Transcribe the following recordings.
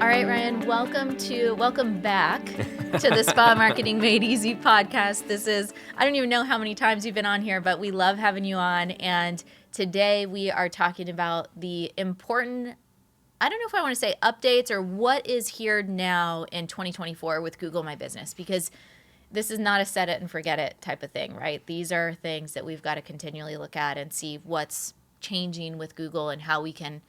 All right, Ryan, welcome back to the Spa Marketing Made Easy podcast. I don't even know how many times you've been on here, but we love having you on. And today we are talking about the important, I don't know if I want to say updates or what is here now in 2024 with Google My Business, because this is not a set it and forget it type of thing, right? These are things that we've got to continually look at and see what's changing with Google and how we can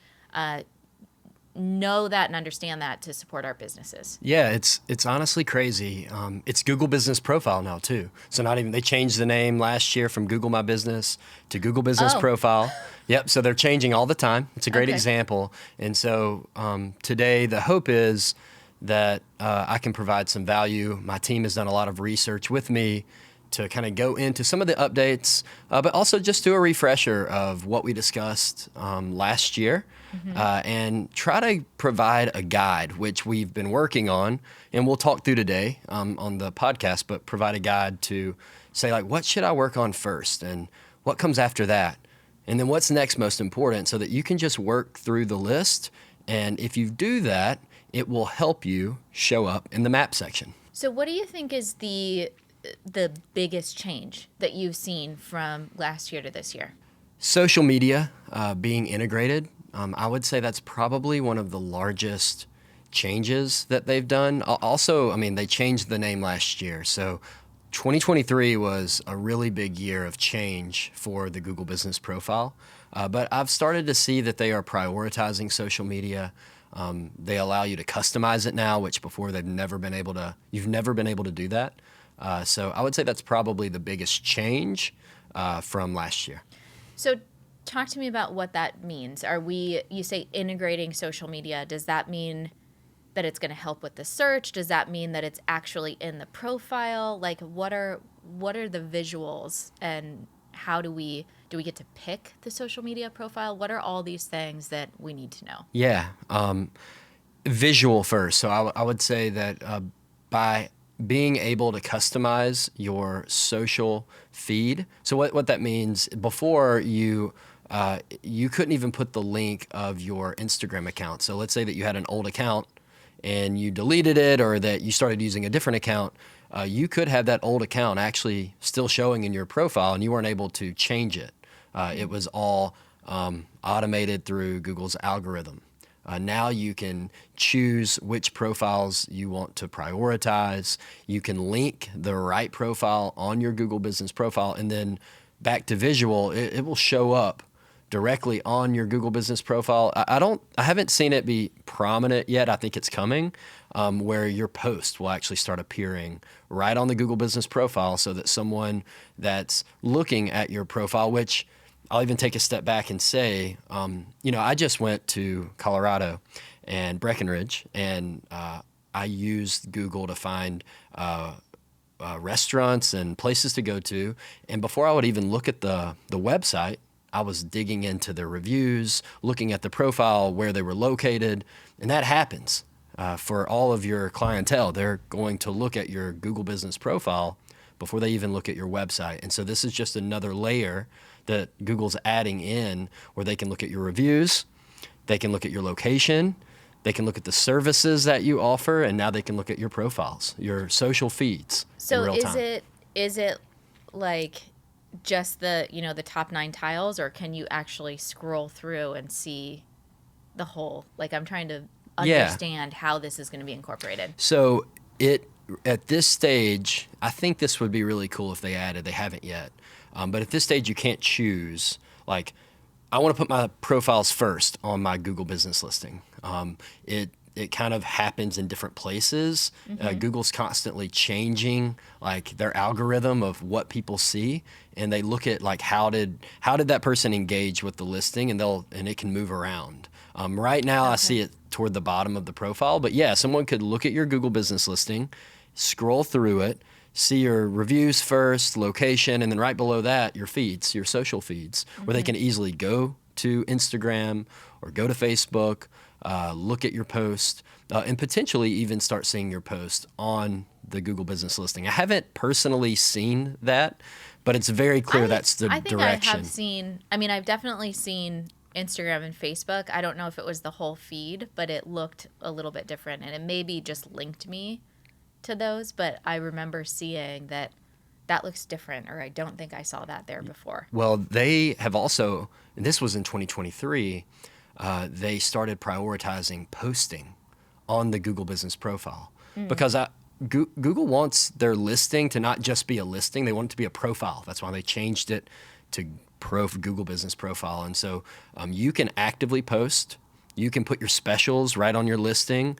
know that and understand that to support our businesses. Yeah, it's honestly crazy. It's Google Business Profile now too. So they changed the name last year from Google My Business to Google Business Profile. Yep. So they're changing all the time. It's a great example. And so today the hope is that I can provide some value. My team has done a lot of research with me to kind of go into some of the updates, but also just do a refresher of what we discussed last year. And try to provide a guide, which we've been working on, and we'll talk through today on the podcast, but provide a guide to say, like, what should I work on first and what comes after that? And then what's next most important, so that you can just work through the list. And if you do that, it will help you show up in the map section. So what do you think is the biggest change that you've seen from last year to this year? Social media being integrated. I would say that's probably one of the largest changes that they've done. Also, they changed the name last year. So 2023 was a really big year of change for the Google Business Profile. But I've started to see that they are prioritizing social media. They allow you to customize it now, which before you've never been able to do that. So I would say that's probably the biggest change from last year. So talk to me about what that means. You say integrating social media. Does that mean that it's going to help with the search? Does that mean that it's actually in the profile? Like, what are the visuals, and how do we get to pick the social media profile? What are all these things that we need to know? Yeah. Visual first. So I would say that by being able to customize your social feed. So what that means, before you couldn't even put the link of your Instagram account. So let's say that you had an old account and you deleted it, or that you started using a different account. You could have that old account actually still showing in your profile, and you weren't able to change it. It was all automated through Google's algorithm. Now you can choose which profiles you want to prioritize. You can link the right profile on your Google Business Profile, and then back to visual, it will show up directly on your Google Business Profile. I haven't seen it be prominent yet. I think it's coming, where your post will actually start appearing right on the Google Business Profile, so that someone that's looking at your profile, which I'll even take a step back and say, I just went to Colorado and Breckenridge, and I used Google to find restaurants and places to go to. And before I would even look at the website, I was digging into the reviews, looking at the profile, where they were located. And that happens for all of your clientele. They're going to look at your Google Business Profile before they even look at your website. And so this is just another layer that Google's adding in, where they can look at your reviews, they can look at your location, they can look at the services that you offer, and now they can look at your profiles, your social feeds in real time. So is it like just the top 9 tiles, or can you actually scroll through and see the whole? Like, I'm trying to understand how this is going to be incorporated. So at this stage, I think this would be really cool if they added. They haven't yet. But at this stage, you can't choose, like, I want to put my profiles first on my Google Business listing. It kind of happens in different places. Google's constantly changing, like, their algorithm of what people see, and they look at, like, how did that person engage with the listing, and it can move around. Right now, I see it toward the bottom of the profile, but yeah, someone could look at your Google Business listing, scroll through it, see your reviews first, location, and then right below that, your feeds, your social feeds, where they can easily go to Instagram or go to Facebook, look at your post, and potentially even start seeing your post on the Google Business listing. I haven't personally seen that, but it's very clear that's the direction. I have seen, I've definitely seen Instagram and Facebook. I don't know if it was the whole feed, but it looked a little bit different, and it maybe just linked me to those, but I remember seeing that looks different, or I don't think I saw that there before. Well, they have also, and this was in 2023, they started prioritizing posting on the Google Business Profile because Google wants their listing to not just be a listing, they want it to be a profile. That's why they changed it to Google Business Profile. And so you can actively post. You can put your specials right on your listing.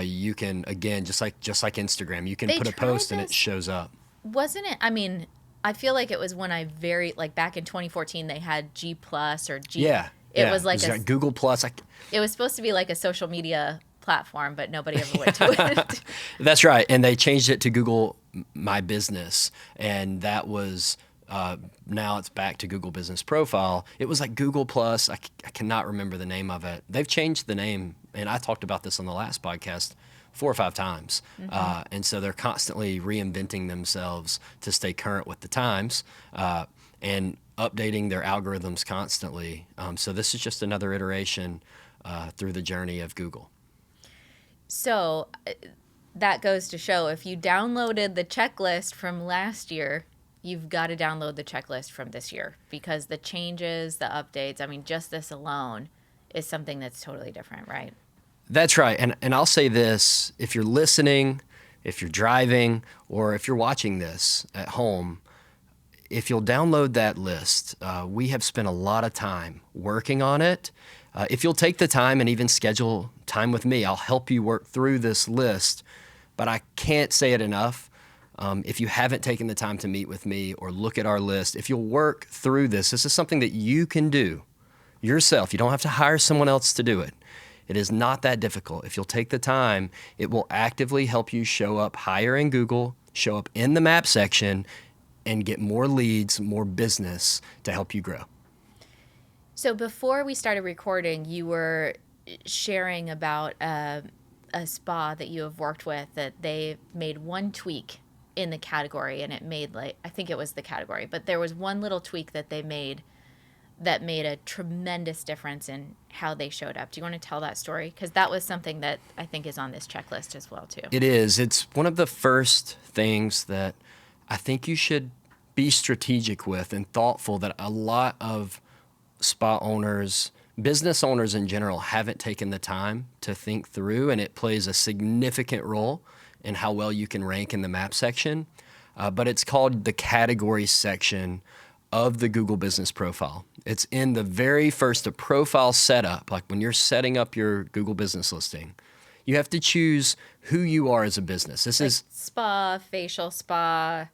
You can, again, just like Instagram, you can put a post and it shows up. Wasn't it? I mean, I feel like it was when back in 2014, they had G Plus or G. Yeah. It was like a Google Plus. It was supposed to be like a social media platform, but nobody ever went to it. That's right. And they changed it to Google My Business. And that was, now it's back to Google Business Profile. It was like Google Plus. I cannot remember the name of it. They've changed the name. And I talked about this on the last podcast 4 or 5 times. And so they're constantly reinventing themselves to stay current with the times and updating their algorithms constantly. So this is just another iteration through the journey of Google. So that goes to show if you downloaded the checklist from last year, you've got to download the checklist from this year, because the changes, the updates, I mean, just this alone is something that's totally different, right? That's right. And I'll say this, if you're listening, if you're driving, or if you're watching this at home, if you'll download that list, we have spent a lot of time working on it. If you'll take the time and even schedule time with me, I'll help you work through this list. But I can't say it enough. If you haven't taken the time to meet with me or look at our list, if you'll work through this is something that you can do yourself. You don't have to hire someone else to do it. It is not that difficult. If you'll take the time, it will actively help you show up higher in Google, show up in the map section, and get more leads, more business to help you grow. So before we started recording, you were sharing about a spa that you have worked with that they made one tweak in the category, and it made I think it was the category, but there was one little tweak that they made that made a tremendous difference in how they showed up. Do you want to tell that story? Because that was something that I think is on this checklist as well, too. It is. It's one of the first things that I think you should be strategic with and thoughtful, that a lot of spa owners, business owners in general, haven't taken the time to think through, and it plays a significant role in how well you can rank in the map section. But it's called the category section of the Google Business Profile. It's in the very first profile setup, like when you're setting up your Google Business listing. You have to choose who you are as a business. This is spa, facial spa,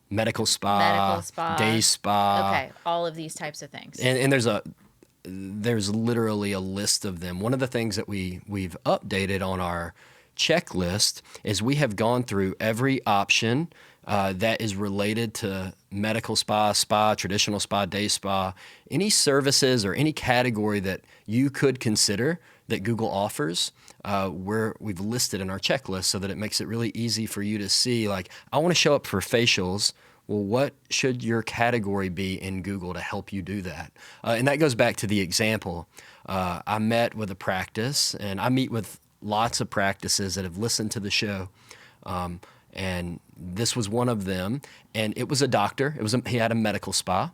medical spa, day spa. Okay, all of these types of things. And there's literally a list of them. One of the things that we've updated on our checklist is we have gone through every option that is related to medical spa, traditional spa, day spa, any services or any category that you could consider that Google offers, we've listed in our checklist so that it makes it really easy for you to see, like, I want to show up for facials. Well, what should your category be in Google to help you do that? And that goes back to the example. I met with a practice, and I meet with lots of practices that have listened to the show. And this was one of them, and it was a doctor. He had a medical spa.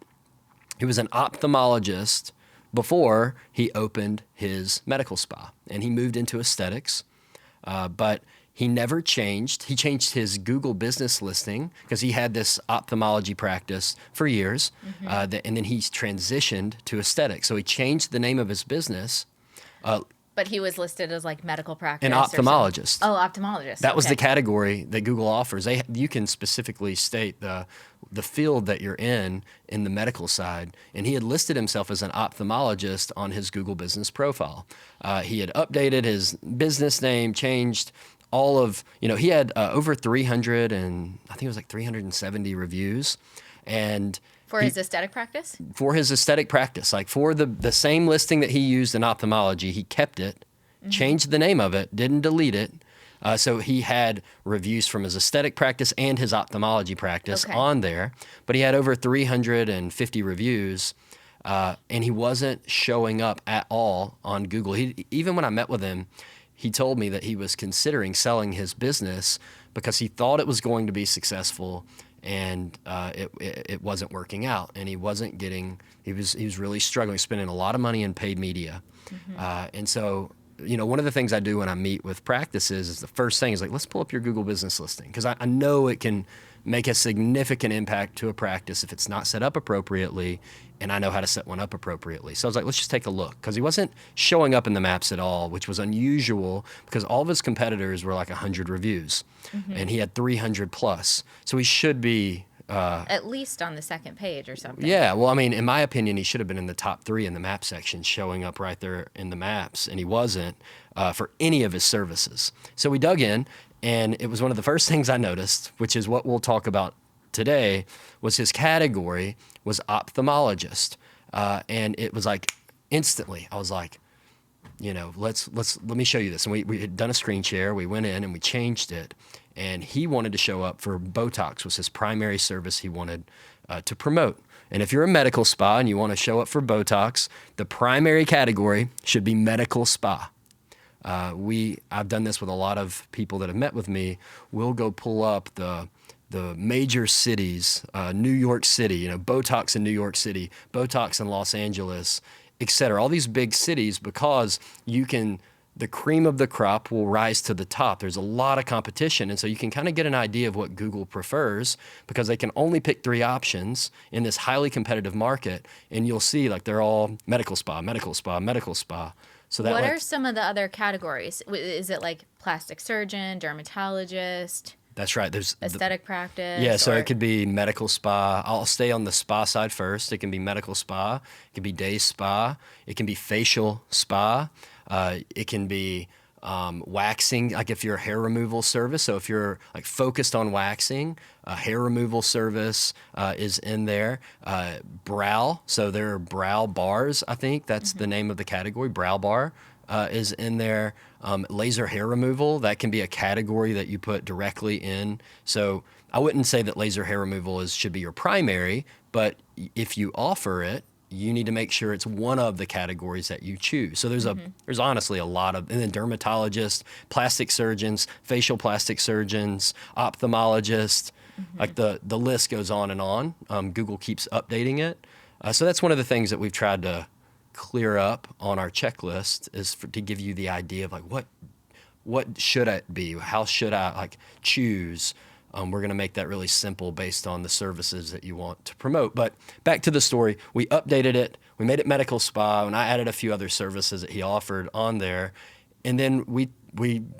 He was an ophthalmologist before he opened his medical spa, and he moved into aesthetics. But he never changed. He changed his Google business listing because he had this ophthalmology practice for years, and then he transitioned to aesthetics. So he changed the name of his business. But he was listed as like medical practice. An ophthalmologist. Oh, ophthalmologist. That was the category that Google offers. You can specifically state the field that you're in the medical side. And he had listed himself as an ophthalmologist on his Google business profile. He had updated his business name, changed all of, he had over 300 and I think it was like 370 reviews. And for his aesthetic practice? For his aesthetic practice. Like for the same listing that he used in ophthalmology, he kept it, changed the name of it, didn't delete it. So he had reviews from his aesthetic practice and his ophthalmology practice on there. But he had over 350 reviews. And he wasn't showing up at all on Google. Even when I met with him, he told me that he was considering selling his business because he thought it was going to be successful, and it wasn't working out, and he wasn't getting. He was really struggling, spending a lot of money in paid media, and so. One of the things I do when I meet with practices is the first thing is like, let's pull up your Google business listing, because I know it can make a significant impact to a practice if it's not set up appropriately, and I know how to set one up appropriately. So I was like, let's just take a look, because he wasn't showing up in the maps at all, which was unusual because all of his competitors were like 100 reviews, and he had 300 plus. So he should be at least on the second page or something. Yeah, well, I mean, in my opinion, he should have been in the top 3 in the map section, showing up right there in the maps, and he wasn't for any of his services. So we dug in, and it was one of the first things I noticed, which is what we'll talk about today, was his category was ophthalmologist, and it was like instantly, I was like, let me show you this. And we had done a screen share. We went in and we changed it. And he wanted to show up for Botox, was his primary service he wanted to promote. And if you're a medical spa and you want to show up for Botox, the primary category should be medical spa. I've done this with a lot of people that have met with me. We'll go pull up the major cities, New York City, Botox in New York City, Botox in Los Angeles, et cetera, all these big cities, because the cream of the crop will rise to the top. There's a lot of competition, and so you can kind of get an idea of what Google prefers, because they can only pick 3 options in this highly competitive market, and you'll see like they're all medical spa, medical spa, medical spa. So what are some of the other categories? Is it like plastic surgeon, dermatologist? That's right. There's aesthetic practice. Yeah, so it could be medical spa. I'll stay on the spa side first. It can be medical spa. It can be day spa. It can be facial spa. It can be waxing, like if you're a hair removal service. So if you're like focused on waxing, a hair removal service is in there. Brow, so there are brow bars, I think that's the name of the category. Brow bar is in there. Laser hair removal, that can be a category that you put directly in. So I wouldn't say that laser hair removal should be your primary, but if you offer it, you need to make sure it's one of the categories that you choose. So there's honestly a lot of, and then dermatologists, plastic surgeons, facial plastic surgeons, ophthalmologists, like the list goes on and on. Google keeps updating it. So that's one of the things that we've tried to clear up on our checklist, is to give you the idea of like, what should it be? How should I like choose? We're going to make that really simple based on the services that you want to promote. But back to the story, we updated it. We made it medical spa, and I added a few other services that he offered on there. And then we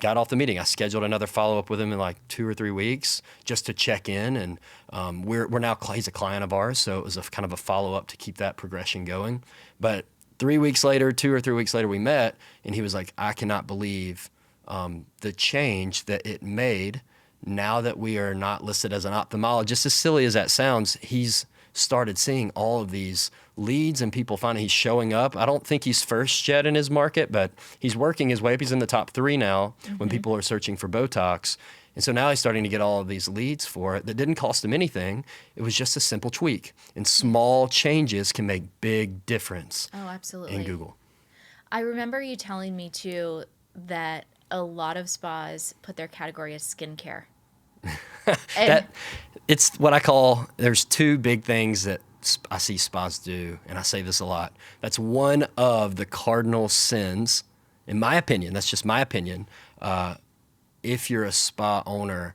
got off the meeting. I scheduled another follow-up with him in like 2 or 3 weeks just to check in. And he's a client of ours, so it was a kind of a follow-up to keep that progression going. But 2 or 3 weeks later, we met, and he was like, I cannot believe the change that it made. Now that we are not listed as an ophthalmologist, as silly as that sounds, he's started seeing all of these leads and people finding he's showing up. I don't think he's first yet in his market, but he's working his way up. He's in the top 3 now when people are searching for Botox. And so now he's starting to get all of these leads for it that didn't cost him anything. It was just a simple tweak. And small changes can make big difference. Oh, absolutely. In Google. I remember you telling me too that a lot of spas put their category as skincare. It's what I call, there's 2 big things that I see spas do, and I say this a lot. That's one of the cardinal sins, in my opinion. That's just my opinion. If you're a spa owner,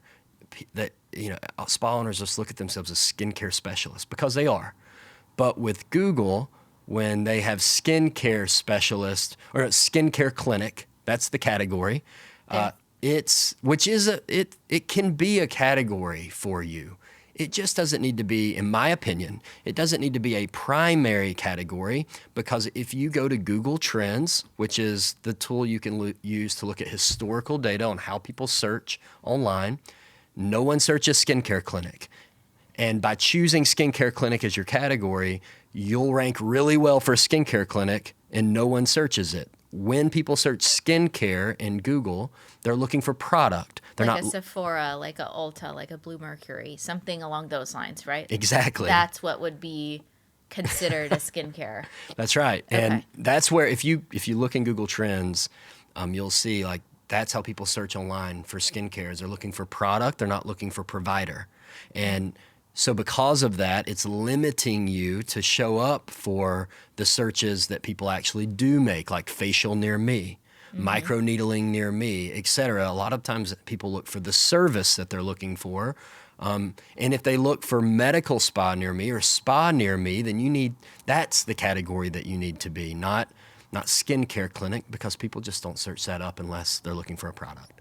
spa owners just look at themselves as skincare specialists, because they are. But with Google, when they have skincare specialist or a skincare clinic, that's the category. It can be a category for you. It just doesn't need to be, in my opinion, it doesn't need to be a primary category, because if you go to Google Trends, which is the tool you can use to look at historical data on how people search online, no one searches skincare clinic. And by choosing skincare clinic as your category, you'll rank really well for skincare clinic, and no one searches it. When people search skincare in Google, they're looking for product. They're like not a Sephora, like a Ulta, like a Blue Mercury, something along those lines, right? Exactly. That's what would be considered a skincare. That's right. Okay. And that's where if you look in Google Trends, you'll see like that's how people search online for skincare. They're looking for product, they're not looking for provider. And so because of that, it's limiting you to show up for the searches that people actually do make, like facial near me, micro needling near me, et cetera. A lot of times people look for the service that they're looking for. And if they look for medical spa near me or spa near me, then that's the category that you need to be, not skincare clinic, because people just don't search that up unless they're looking for a product.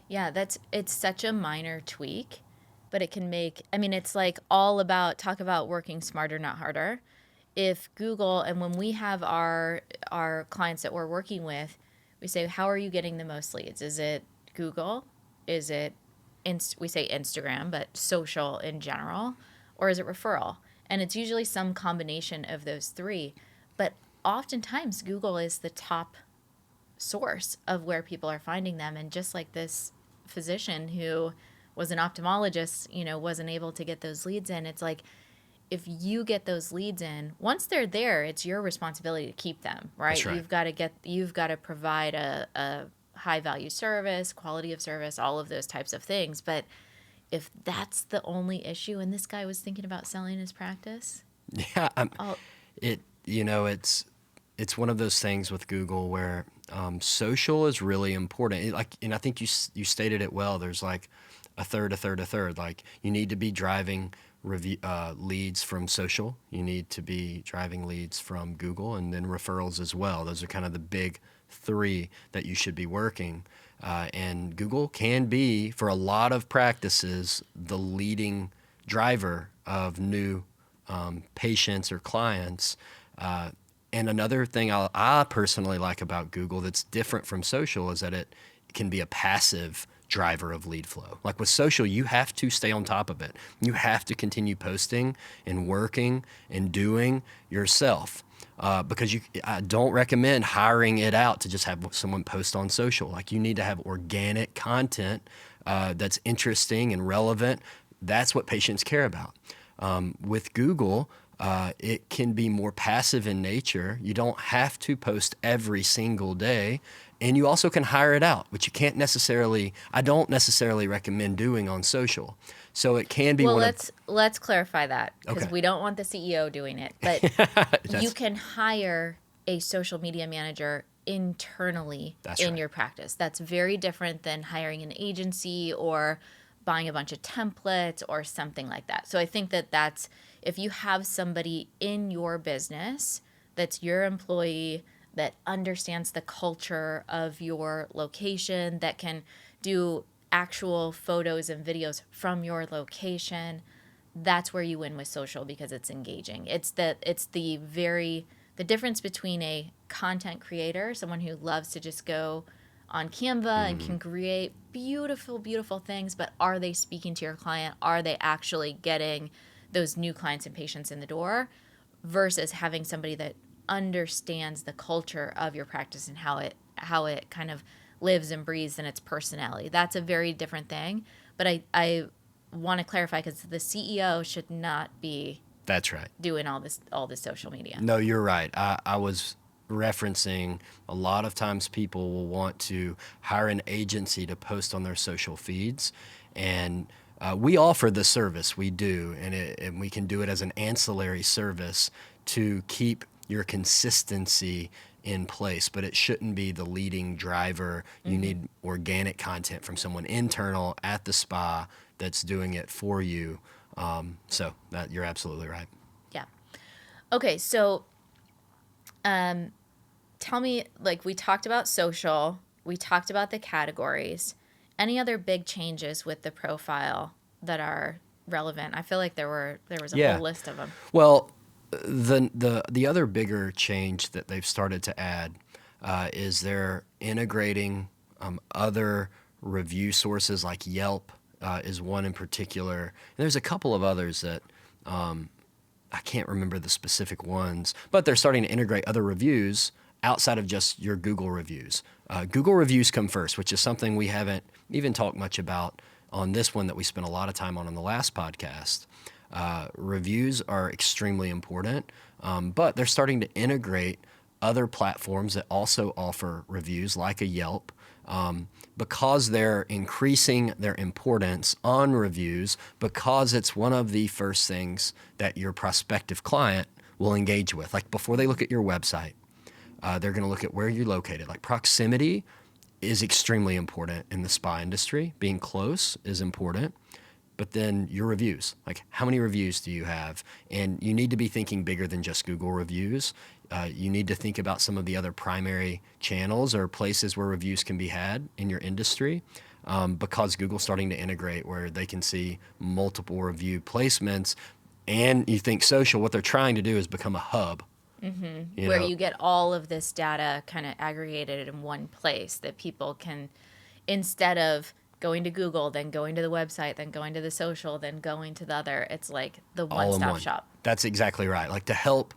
Yeah, it's such a minor tweak, but it can make, I mean, it's like all about, talk about working smarter, not harder. If Google, and when we have our clients that we're working with, we say, how are you getting the most leads? Is it Google? Is it, we say Instagram, but social in general? Or is it referral? And it's usually some combination of those three. But oftentimes Google is the top source of where people are finding them. And just like this physician who was an ophthalmologist, wasn't able to get those leads in, it's like, if you get those leads in, once they're there, it's your responsibility to keep them, right? That's right. You've got to provide a high value service, quality of service, all of those types of things. But if that's the only issue, and this guy was thinking about selling his practice. Yeah. It's one of those things with Google where social is really important. And I think you stated it well. There's like a third. Like you need to be driving leads from social. You need to be driving leads from Google, and then referrals as well. Those are kind of the big three that you should be working. And Google can be, for a lot of practices, the leading driver of new patients or clients. And another thing I personally like about Google that's different from social is that it can be a passive driver of lead flow. Like with social, you have to stay on top of it. You have to continue posting and working and doing yourself. Because I don't recommend hiring it out to just have someone post on social. Like you need to have organic content that's interesting and relevant. That's what patients care about. With Google, it can be more passive in nature. You don't have to post every single day. And you also can hire it out, which I don't necessarily recommend doing on social. So it can be let's clarify that, because Okay. we don't want the CEO doing it. But you can hire a social media manager internally in your practice. That's very different than hiring an agency or buying a bunch of templates or something like that. So I think that's, if you have somebody in your business that's your employee, that understands the culture of your location, that can do actual photos and videos from your location, that's where you win with social, because it's engaging. It's the difference between a content creator, someone who loves to just go on Canva and can create beautiful, beautiful things, but are they speaking to your client? Are they actually getting those new clients and patients in the door? Versus having somebody that understands the culture of your practice and how it kind of lives and breathes in its personality. That's a very different thing. But I want to clarify, because the CEO should not be That's right. doing all this social media. No, you're right. I was referencing a lot of times people will want to hire an agency to post on their social feeds, and we offer the service. We do, and we can do it as an ancillary service to keep your consistency in place, but it shouldn't be the leading driver. You need organic content from someone internal at the spa that's doing it for you. So that you're absolutely right. Yeah. Okay, so tell me, like, we talked about social, we talked about the categories. Any other big changes with the profile that are relevant? I feel like there was a whole list of them. Well, the other bigger change that they've started to add is they're integrating other review sources, like Yelp is one in particular. And there's a couple of others that I can't remember the specific ones, but they're starting to integrate other reviews outside of just your Google reviews. Google reviews come first, which is something we haven't even talked much about on this one that we spent a lot of time on the last podcast. Reviews are extremely important, but they're starting to integrate other platforms that also offer reviews, like a Yelp, because they're increasing their importance on reviews, because it's one of the first things that your prospective client will engage with. Like before they look at your website, they're going to look at where you're located. Like proximity is extremely important in the spa industry. Being close is important. But then your reviews, like how many reviews do you have? And you need to be thinking bigger than just Google reviews. You need to think about some of the other primary channels or places where reviews can be had in your industry, because Google's starting to integrate where they can see multiple review placements. And you think social, what they're trying to do is become a hub. Where you get all of this data kind of aggregated in one place that people can, instead of going to Google, then going to the website, then going to the social, then going to the other. It's like the one-stop shop. That's exactly right. Like to help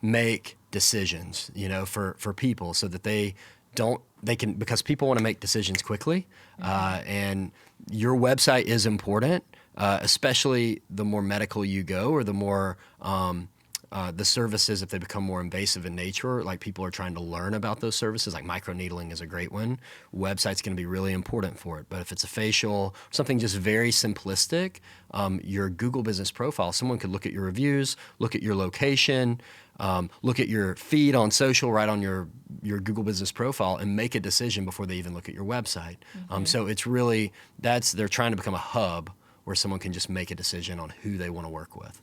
make decisions, for people so that they can, because people want to make decisions quickly. And your website is important, especially the more medical you go or the more, the services, if they become more invasive in nature, like people are trying to learn about those services, like microneedling is a great one. Website's going to be really important for it. But if it's a facial, something just very simplistic, your Google business profile, someone could look at your reviews, look at your location, look at your feed on social, right on your Google business profile, and make a decision before they even look at your website. So it's really, they're trying to become a hub where someone can just make a decision on who they want to work with.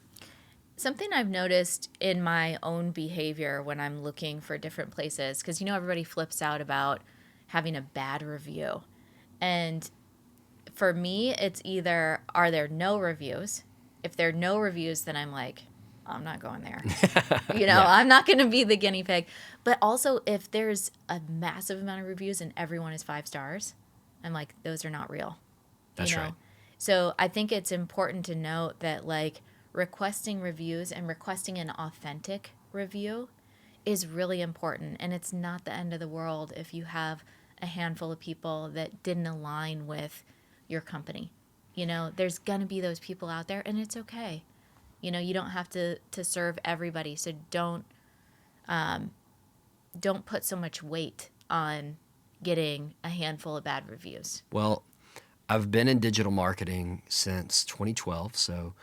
Something I've noticed in my own behavior when I'm looking for different places, because everybody flips out about having a bad review. And for me, it's either, are there no reviews? If there are no reviews, then I'm like, I'm not going there. I'm not going to be the guinea pig. But also, if there's a massive amount of reviews and everyone is 5 stars, I'm like, those are not real. That's right. So I think it's important to note that, like, requesting reviews and requesting an authentic review is really important. And it's not the end of the world if you have a handful of people that didn't align with your company. There's going to be those people out there, and it's okay. You don't have to serve everybody. So don't put so much weight on getting a handful of bad reviews. Well, I've been in digital marketing since 2012, so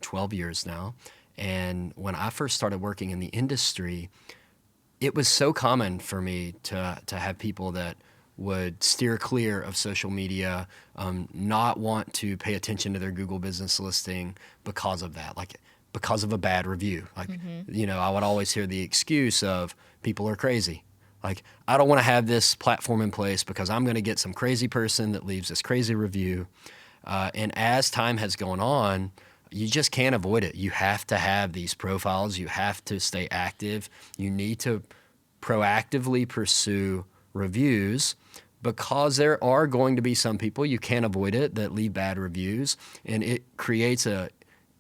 12 years now. And when I first started working in the industry, it was so common for me to have people that would steer clear of social media, not want to pay attention to their Google business listing because of that, like because of a bad review. Like, I would always hear the excuse of people are crazy. Like, I don't want to have this platform in place because I'm going to get some crazy person that leaves this crazy review. And as time has gone on, you just can't avoid it. You have to have these profiles. You have to stay active. You need to proactively pursue reviews because there are going to be some people, you can't avoid it, that leave bad reviews. And it creates a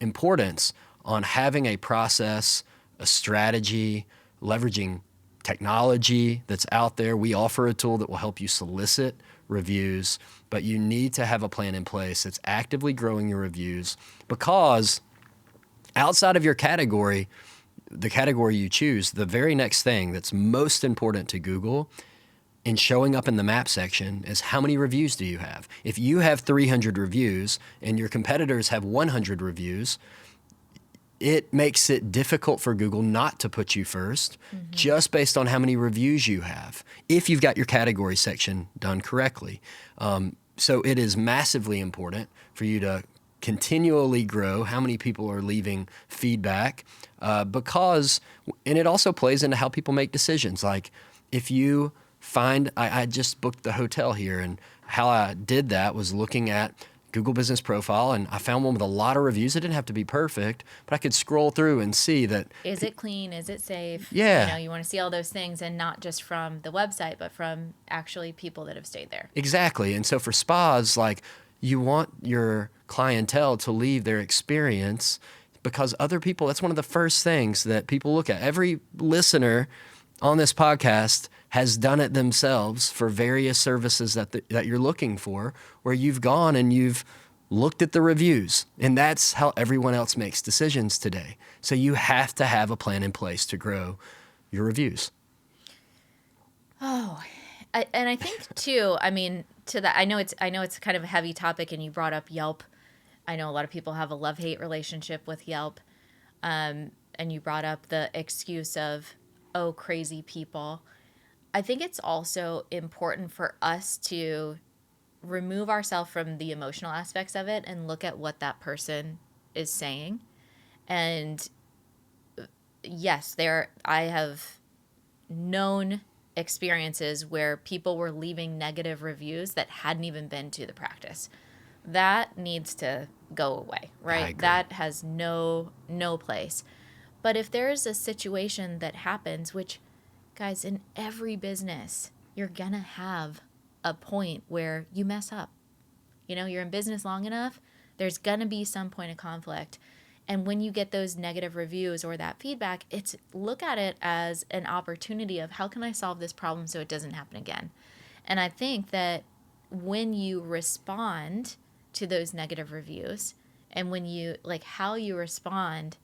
importance on having a process, a strategy, leveraging technology that's out there. We offer a tool that will help you solicit reviews, but you need to have a plan in place that's actively growing your reviews, because outside of your category, the category you choose, the very next thing that's most important to Google in showing up in the map section is how many reviews do you have? If you have 300 reviews and your competitors have 100 reviews, it makes it difficult for Google not to put you first just based on how many reviews you have, if you've got your category section done correctly. So it is massively important for you to continually grow how many people are leaving feedback, because, and it also plays into how people make decisions. Like if you find, I just booked the hotel here, and how I did that was looking at Google Business Profile, and I found one with a lot of reviews. It didn't have to be perfect, but I could scroll through and see that. Is it clean? Is it safe? Yeah. You want to see all those things, and not just from the website, but from actually people that have stayed there. Exactly. And so for spas, like, you want your clientele to leave their experience, because other people, that's one of the first things that people look at. Every listener on this podcast has done it themselves for various services that you're looking for, where you've gone and you've looked at the reviews, and that's how everyone else makes decisions today. So you have to have a plan in place to grow your reviews. Oh, and I think too, I mean, to that, I know it's kind of a heavy topic, and you brought up Yelp. I know a lot of people have a love-hate relationship with Yelp. And you brought up the excuse of, oh, crazy people. I think it's also important for us to remove ourselves from the emotional aspects of it and look at what that person is saying. And yes, I have known experiences where people were leaving negative reviews that hadn't even been to the practice. That needs to go away, right? That has no place. But if there's a situation that happens, which, guys, in every business, you're going to have a point where you mess up. You're in business long enough, there's going to be some point of conflict. And when you get those negative reviews or that feedback, look at it as an opportunity of how can I solve this problem so it doesn't happen again. And I think that when you respond to those negative reviews, and when you how you respond,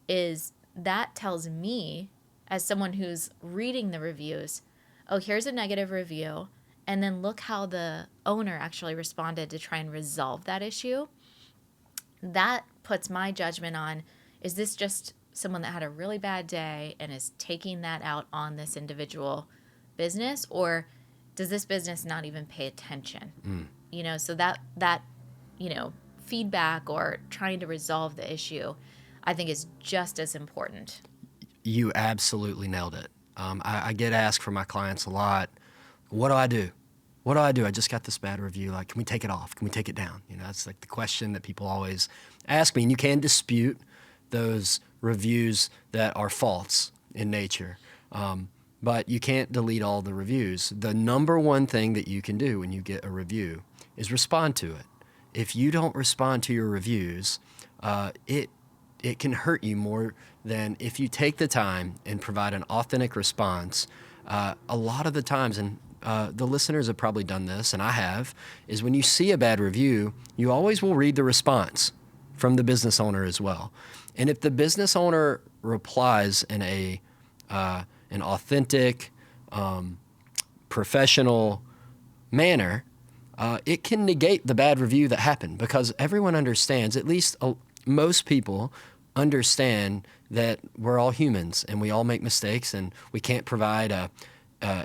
is that tells me as someone who's reading the reviews, oh, here's a negative review, and then look how the owner actually responded to try and resolve that issue. That puts my judgment on, is this just someone that had a really bad day and is taking that out on this individual business, or does this business not even pay attention? So that feedback or trying to resolve the issue, I think is just as important. You absolutely nailed it. I get asked from my clients a lot, what do I do? What do I do? I just got this bad review. Can we take it off? Can we take it down? That's the question that people always ask me. And you can dispute those reviews that are false in nature. But you can't delete all the reviews. The number one thing that you can do when you get a review is respond to it. If you don't respond to your reviews, it can hurt you more than if you take the time and provide an authentic response. A lot of the times, and the listeners have probably done this, and I have, is when you see a bad review, you always will read the response from the business owner as well. And if the business owner replies in an authentic, professional manner, it can negate the bad review that happened, because everyone understands, at least most people understand, that we're all humans and we all make mistakes, and we can't provide a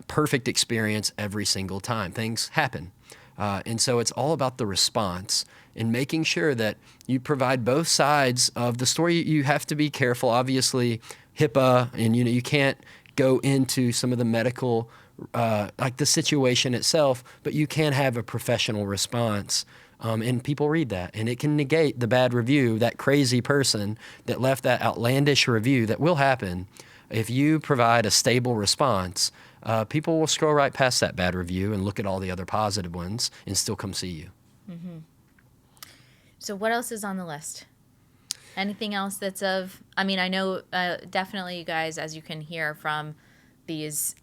perfect experience every single time. Things happen. And so it's all about the response and making sure that you provide both sides of the story. You have to be careful, obviously, HIPAA, and you can't go into some of the medical, the situation itself, but you can have a professional response. And people read that, and it can negate the bad review, that crazy person that left that outlandish review that will happen. If you provide a stable response, people will scroll right past that bad review and look at all the other positive ones and still come see you. Mm-hmm. So what else is on the list? Anything else that's I know definitely, you guys, as you can hear from these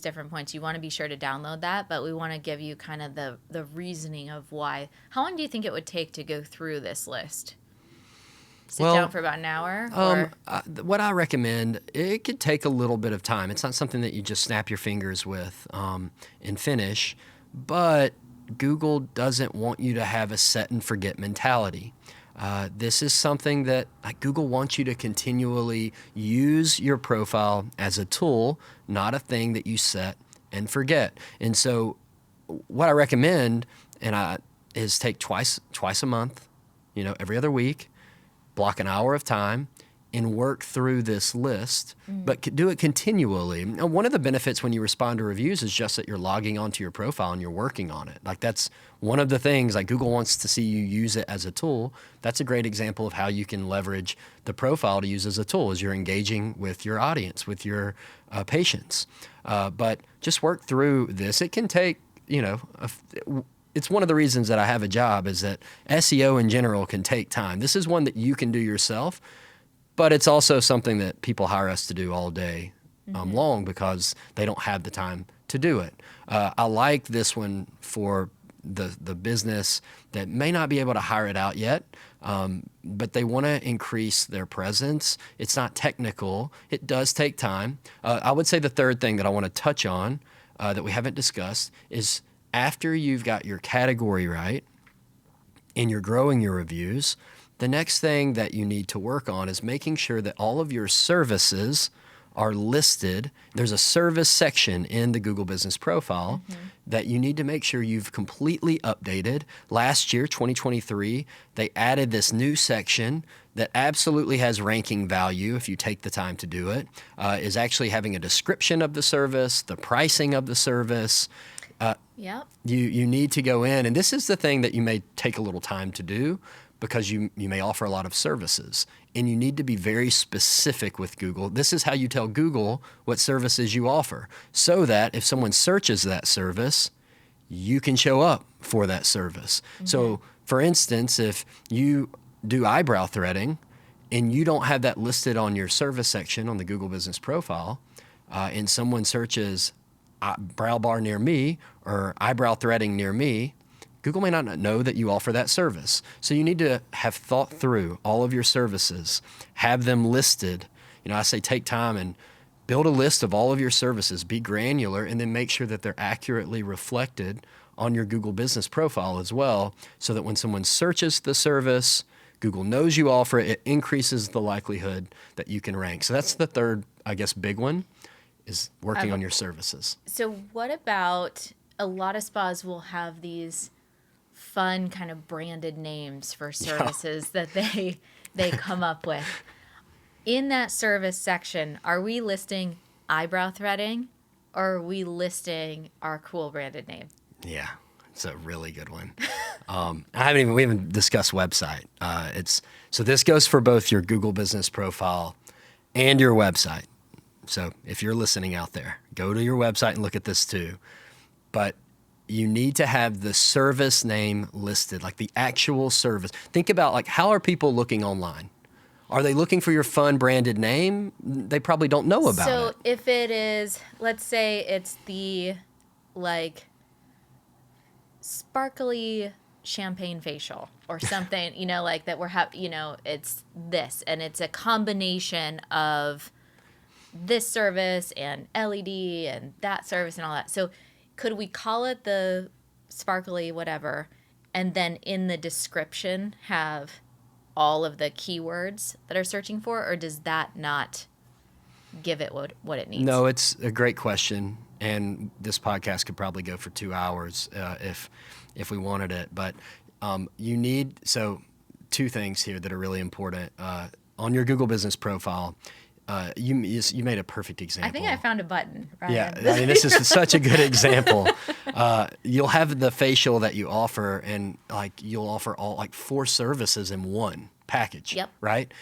different points, you want to be sure to download that, but we want to give you kind of the reasoning of why. How long do you think it would take to go through this list? Sit down for about an hour? What I recommend, it could take a little bit of time. It's not something that you just snap your fingers with and finish, but Google doesn't want you to have a set and forget mentality. This is something that Google wants you to continually use your profile as a tool, not a thing that you set and forget. And so what I recommend is take twice a month, every other week, block an hour of time, and work through this list, but do it continually. Now, one of the benefits when you respond to reviews is just that you're logging onto your profile and you're working on it. That's one of the things, Google wants to see you use it as a tool. That's a great example of how you can leverage the profile to use as a tool as you're engaging with your audience, with your patients. But just work through this. It can take, it's one of the reasons that I have a job, is that SEO in general can take time. This is one that you can do yourself, but it's also something that people hire us to do all day long because they don't have the time to do it. I like this one for the business that may not be able to hire it out yet, but they want to increase their presence. It's not technical. It does take time. I would say the third thing that I want to touch on that we haven't discussed is after you've got your category right and you're growing your reviews, the next thing that you need to work on is making sure that all of your services are listed. There's a service section in the Google Business Profile that you need to make sure you've completely updated. Last year, 2023, they added this new section that absolutely has ranking value if you take the time to do it, is actually having a description of the service, the pricing of the service. Yep. You need to go in, and this is the thing that you may take a little time to do because you may offer a lot of services, and you need to be very specific with Google. This is how you tell Google what services you offer, so that if someone searches that service, you can show up for that service. So, for instance, if you do eyebrow threading and you don't have that listed on your service section on the Google Business Profile, and someone searches brow bar near me or eyebrow threading near me, Google may not know that you offer that service. So you need to have thought through all of your services, have them listed. I say take time and build a list of all of your services, be granular, and then make sure that they're accurately reflected on your Google Business Profile as well, so that when someone searches the service, Google knows you offer it. It increases the likelihood that you can rank. So that's the third, I guess, big one, is working on your services. So what about a lot of spas will have these fun kind of branded names for services that they come up with. In that service section, are we listing eyebrow threading or are we listing our cool branded name? Yeah, it's a really good one. We haven't discussed website. So this goes for both your Google Business Profile and your website. So if you're listening out there, go to your website and look at this too. But you need to have the service name listed, like the actual service. Think about, like, how are people looking online? Are they looking for your fun branded name? They probably don't know about it. So if it is, let's say it's the sparkly champagne facial or something, like that it's this, and it's a combination of this service and LED and that service and all that. So could we call it the sparkly whatever, and then in the description have all of the keywords that are searching for, or does that not give it what it needs? No, it's a great question, and this podcast could probably go for 2 hours if we wanted it. But two things here that are really important. On your Google Business Profile, you made a perfect example. I think I found a button, Ryan. Yeah, this is such a good example. You'll have the facial that you offer, and you'll offer all 4 services in one package. Yep. Right?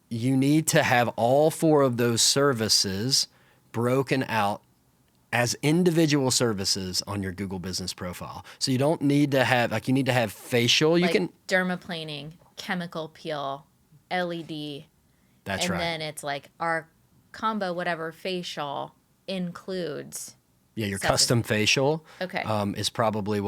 You need to have all 4 of those services broken out as individual services on your Google Business Profile. So you don't need to have you need to have facial. You can dermaplaning, chemical peel, LED. That's right. And then it's our combo whatever facial includes. Yeah, your custom facial is probably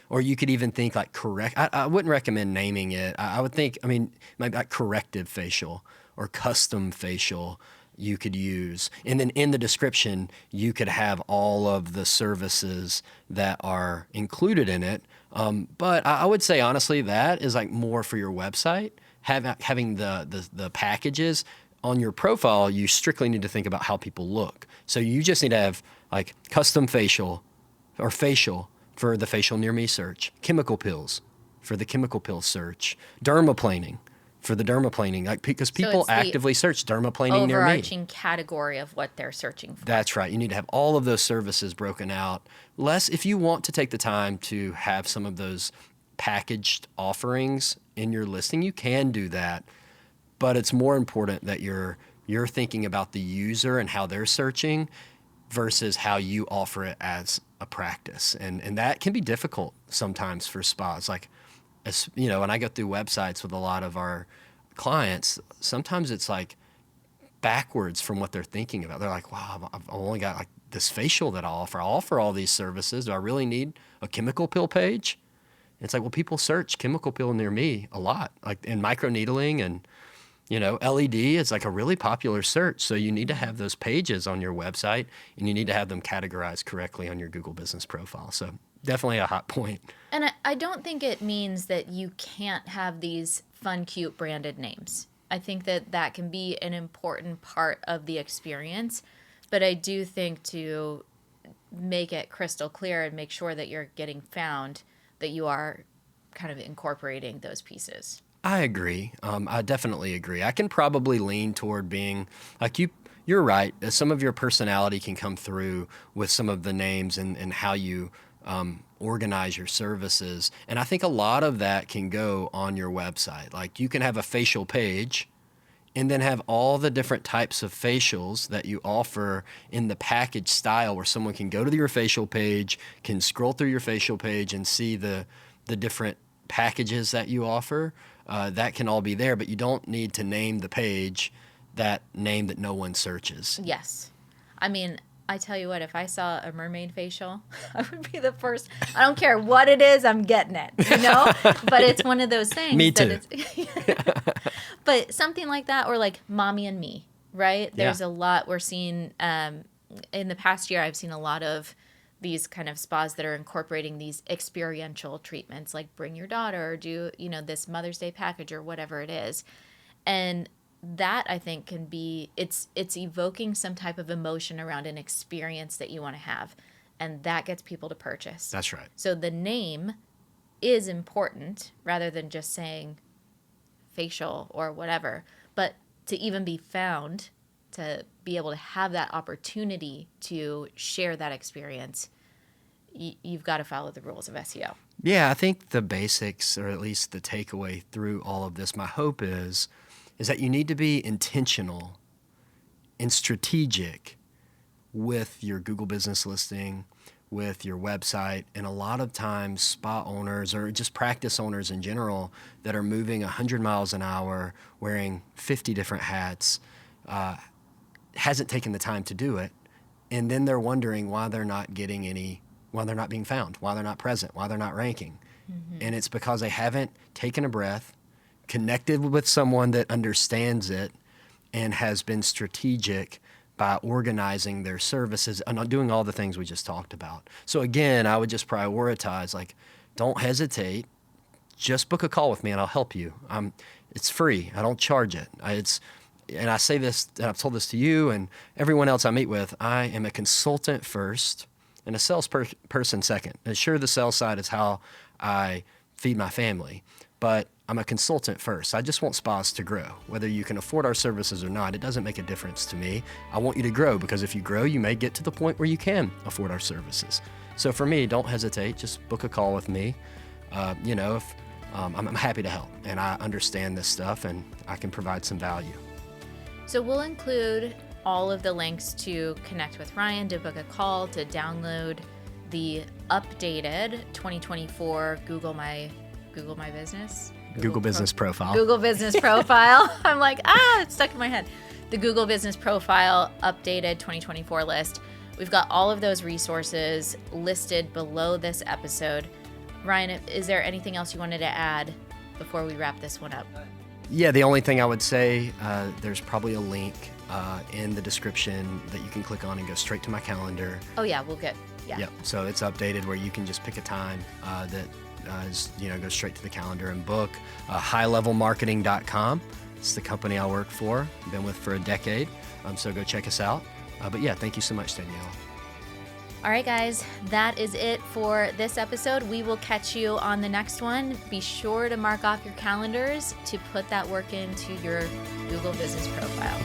or you could even think correct. I wouldn't recommend naming it. I would think, maybe corrective facial or custom facial you could use. And then in the description, you could have all of the services that are included in it. But I would say, honestly, that is more for your website. Having the packages on your profile, you strictly need to think about how people look. So you just need to have custom facial or facial for the facial near me search, chemical pills for the chemical pill search, dermaplaning for the dermaplaning, because people actively search dermaplaning near me. Overarching category of what they're searching for. That's right. You need to have all of those services broken out. If you want to take the time to have some of those packaged offerings in your listing, you can do that, but it's more important that you're thinking about the user and how they're searching versus how you offer it as a practice, and that can be difficult sometimes for spas. When I go through websites with a lot of our clients, sometimes it's backwards from what they're thinking about. They're like, wow, I've only got this facial that I offer all these services. Do I really need a chemical pill page? It's like, well, people search chemical peel near me a lot, like in microneedling and, LED is like a really popular search. So you need to have those pages on your website and you need to have them categorized correctly on your Google Business Profile. So definitely a hot point. And I don't think it means that you can't have these fun, cute branded names. I think that can be an important part of the experience. But I do think to make it crystal clear and make sure that you're getting found, that you are kind of incorporating those pieces. I agree. I definitely agree. I can probably lean toward being like you're right. Some of your personality can come through with some of the names and how you organize your services. And I think a lot of that can go on your website. Like you can have a facial page and then have all the different types of facials that you offer in the package style where someone can go to your facial page, can scroll through your facial page and see the different packages that you offer. That can all be there, but you don't need to name the page that name that no one searches. Yes. I mean, I tell you what, if I saw a mermaid facial, I would be the first. I don't care what it is, I'm getting it, But it's one of those things. Me too. But something like that, or like Mommy and Me, right? There's a lot we're seeing in the past year. I've seen a lot of these kind of spas that are incorporating these experiential treatments, like bring your daughter or do, this Mother's Day package or whatever it is. And that I think can be, it's evoking some type of emotion around an experience that you want to have. And that gets people to purchase. That's right. So the name is important rather than just saying facial or whatever, but to even be found, to be able to have that opportunity to share that experience, you've got to follow the rules of SEO. Yeah, I think the basics, or at least the takeaway through all of this, my hope is that you need to be intentional and strategic with your Google business listing, with your website, and a lot of times spa owners or just practice owners in general that are moving 100 miles an hour, wearing 50 different hats, hasn't taken the time to do it, and then they're wondering why they're not being found, why they're not present, why they're not ranking. Mm-hmm. And it's because they haven't taken a breath, connected with someone that understands it, and has been strategic by organizing their services and doing all the things we just talked about. So again, I would just prioritize, like, don't hesitate. Just book a call with me and I'll help you. It's free. I don't charge it. And I say this, and I've told this to you and everyone else I meet with, I am a consultant first and a salesperson second. And sure, the sales side is how I feed my family, but I'm a consultant first. I just want spas to grow. Whether you can afford our services or not, it doesn't make a difference to me. I want you to grow, because if you grow, you may get to the point where you can afford our services. So for me, don't hesitate. Just book a call with me. I'm happy to help, and I understand this stuff, and I can provide some value. So we'll include all of the links to connect with Ryan, to book a call, to download the updated 2024 Google My Business? Google Business Profile. Google Business Profile. I'm like, it's stuck in my head. The Google Business Profile updated 2024 list. We've got all of those resources listed below this episode. Ryan, is there anything else you wanted to add before we wrap this one up? Yeah, the only thing I would say, there's probably a link in the description that you can click on and go straight to my calendar. Oh, yeah, we'll get, yeah. Yep, so it's updated where you can just pick a time that go straight to the calendar and book. highlevelmarketing.com. It's the company I work for, been with for a decade, so go check us out. But yeah, thank you so much, Daniela. All right, guys, that is it for this episode. We will catch you on the next one. Be sure to mark off your calendars to put that work into your Google Business Profile.